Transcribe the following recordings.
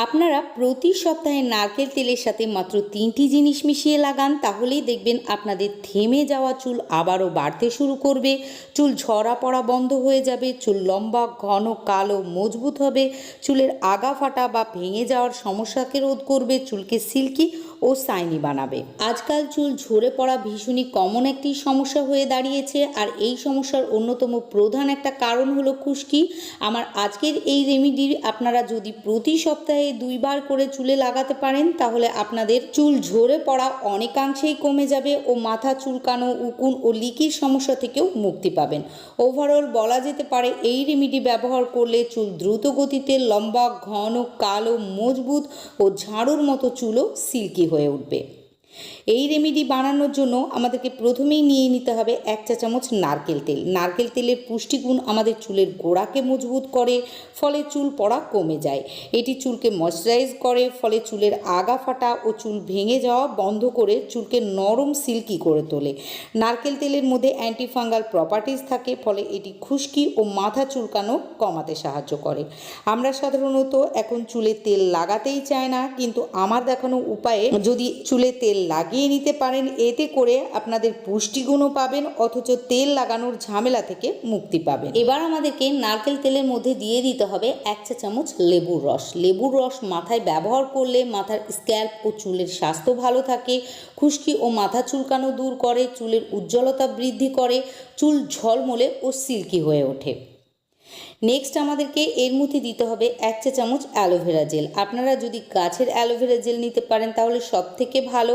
আপনারা প্রতি সপ্তাহে নারকেল তেলের সাথে মাত্র 3টি জিনিস মিশিয়ে লাগান, তাহলেই দেখবেন আপনাদের থেমে যাওয়া চুল আবারও বাড়তে শুরু করবে, চুল ঝরা পড়া বন্ধ হয়ে যাবে, চুল লম্বা ঘন কালো মজবুত হবে, চুলের আগা ফাটা বা ভেঙে যাওয়ার সমস্যাকে রোধ করবে, চুলকে সিল্কি ও শাইনি বানাবে। আজকাল চুল ঝরে পড়া ভীষণই কমন একটি সমস্যা হয়ে দাঁড়িয়েছে, আর এই সমস্যার অন্যতম প্রধান একটা কারণ হলো খুশকি। আমার আজকের এই রেমেডি আপনারা যদি প্রতি সপ্তাহে 2বার করে চুলে লাগাতে পারেন, তাহলে আপনাদের চুল ঝরে পড়া অনেকাংশেই কমে যাবে ও মাথা চুলকানো, উকুন ও লিকির সমস্যা থেকেও মুক্তি পাবেন। ওভারঅল বলা যেতে পারে এই রেমেডি ব্যবহার করলে চুল দ্রুত গতিতে লম্বা ঘন কালো মজবুত ও ঝাড়ুর মতো চুলও সিল্কি হয়ে উঠবে। এই রেমেডি বানানোর জন্য আমাদেরকে প্রথমেই নিয়ে নিতে হবে 1 চা চামচ নারকেল তেল। নারকেল তেলের পুষ্টিগুণ আমাদের চুলের গোড়াকে মজবুত করে, ফলে চুল পড়া কমে যায়। এটি চুলকে ময়শ্চারাইজ করে, ফলে চুলের আগা ফাটা ও চুল ভেঙে যাওয়া বন্ধ করে চুলকে নরম সিল্কি করে তোলে। নারকেল তেলের মধ্যে অ্যান্টিফাঙ্গাল প্রপার্টিজ থাকে, ফলে এটি খুশকি ও মাথা চুলকানো কমাতে সাহায্য করে। আমরা সাধারণত এখন চুলে তেল লাগাতেই চাই না, কিন্তু আমার দেখানো উপায়ে যদি চুলে তেল লাগিয়ে নিতে পারেন, এতে করে আপনাদের পুষ্টিগুণও পাবেন, অথচ তেল লাগানোর ঝামেলা থেকে মুক্তি পাবেন। এবার আমাদেরকে নারকেল তেলের মধ্যে দিয়ে দিতে হবে 1 চা চামচ লেবুর রস। লেবুর রস মাথায় ব্যবহার করলে মাথার স্ক্যাল্প ও চুলের স্বাস্থ্য ভালো থাকে, খুশকি ও মাথা চুলকানো দূর করে, চুলের উজ্জ্বলতা বৃদ্ধি করে, চুল ঝলমলে ও সিল্কি হয়ে ওঠে। নেক্সট আমাদেরকে এর মধ্যে দিতে হবে 1 চা চামচ অ্যালোভেরা জেল। আপনারা যদি গাছের অ্যালোভেরা জেল নিতে পারেন তাহলে সব থেকে ভালো,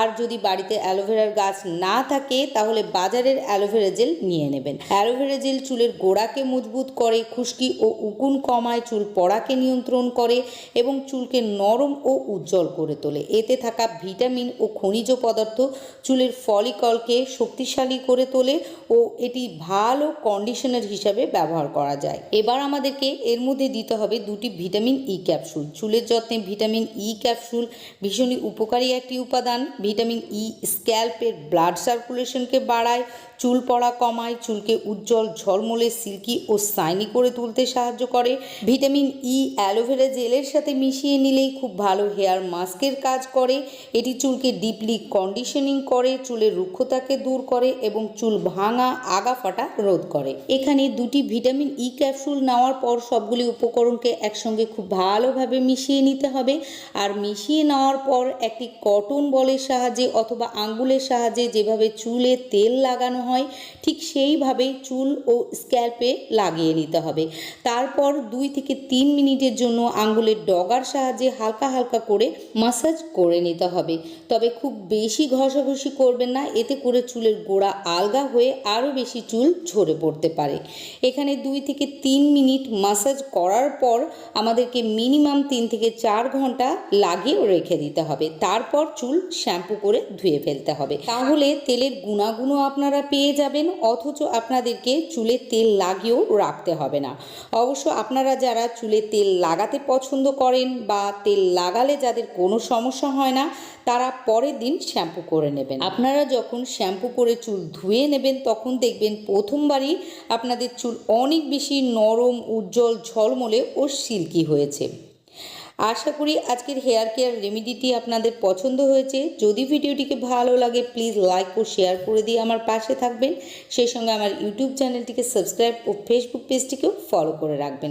আর যদি বাড়িতে অ্যালোভেরার গাছ না থাকে তাহলে বাজারের অ্যালোভেরা জেল নিয়ে নেবেন। অ্যালোভেরা জেল চুলের গোড়াকে মজবুত করে, খুশকি ও উকুন কমায়, চুল পড়াকে নিয়ন্ত্রণ করে এবং চুলকে নরম ও উজ্জ্বল করে তোলে। এতে থাকা ভিটামিন ও খনিজ পদার্থ চুলের ফলিকলকে শক্তিশালী করে তোলে ও এটি ভালো কন্ডিশনার হিসাবে ব্যবহার করা যায়। এবার আমাদেরকে এর মধ্যে দিতে হবে 2টি ভিটামিন ই ক্যাপসুল। চুলের যত্নে ভিটামিন ই ক্যাপসুল ভীষণই উপকারী একটি উপাদান। ভিটামিন ই স্ক্যাল্পের ব্লাড সার্কুলেশনকে বাড়ায়, চুল পড়া কমায়, চুলকে উজ্জ্বল ঝলমলে সিল্কি ও শাইনি করে তুলতে সাহায্য করে। ভিটামিন ই অ্যালোভেরা জেলের সাথে মিশিয়ে নিলেই খুব ভালো হেয়ার মাস্কের কাজ করে। এটি চুলকে ডিপলি কন্ডিশনিং করে, চুলের রুক্ষতাকে দূর করে এবং চুল ভাঙা আগা ফাটা রোধ করে। এখানে 2টি ভিটামিন ই ক্যাপসুল নেওয়ার পর সবগুলি উপকরণকে একসঙ্গে খুব ভালোভাবে মিশিয়ে নিতে হবে, আর মিশিয়ে নেওয়ার পর একটি কটন বলের সাহায্যে অথবা আঙ্গুলের সাহায্যে যেভাবে চুলে তেল লাগানো হয় ঠিক সেইভাবেই চুল ও স্ক্যাল্পে লাগিয়ে নিতে হবে। তারপর 2 থেকে 3 মিনিটের জন্য আঙ্গুলের ডগার সাহায্যে হালকা হালকা করে মাসাজ করে নিতে হবে। তবে খুব বেশি ঘষাঘষি করবেন না, এতে করে চুলের গোড়া আলগা হয়ে আরও বেশি চুল ঝরে পড়তে পারে। এখানে 2 থেকে 3 মিনিট মাসাজ করার পর আমাদেরকে মিনিমাম 3 থেকে 4 ঘন্টা লাগিয়ে রেখে দিতে হবে। তারপর চুল শ্যাম্পু করে ধুয়ে ফেলতে হবে। তাহলে তেলের গুণাগুণও আপনারা পেয়ে যাবেন, অথচ আপনাদেরকে চুলে তেল লাগিয়েও রাখতে হবে না। অবশ্য আপনারা যারা চুলে তেল লাগাতে পছন্দ করেন বা তেল লাগালে যাদের কোনো সমস্যা হয় না, তারা পরের দিন শ্যাম্পু করে নেবেন। আপনারা যখন শ্যাম্পু করে চুল ধুয়ে নেবেন তখন দেখবেন প্রথমবারই আপনাদের চুল অনেক বেশি নরম, উজ্জ্বল, ঝলমলে ও সিল্কি হয়েছে। আশা করি আজকের হেয়ার কেয়ার রেমেডিটি আপনাদের পছন্দ হয়েছে। যদি ভিডিওটিকে ভালো লাগে প্লিজ লাইক ও শেয়ার করে দিয়ে আমার পাশে থাকবেন। সেই সঙ্গে আমার ইউটিউব চ্যানেলটিকে সাবস্ক্রাইব ও ফেসবুক পেজটিকেও ফলো করে রাখবেন।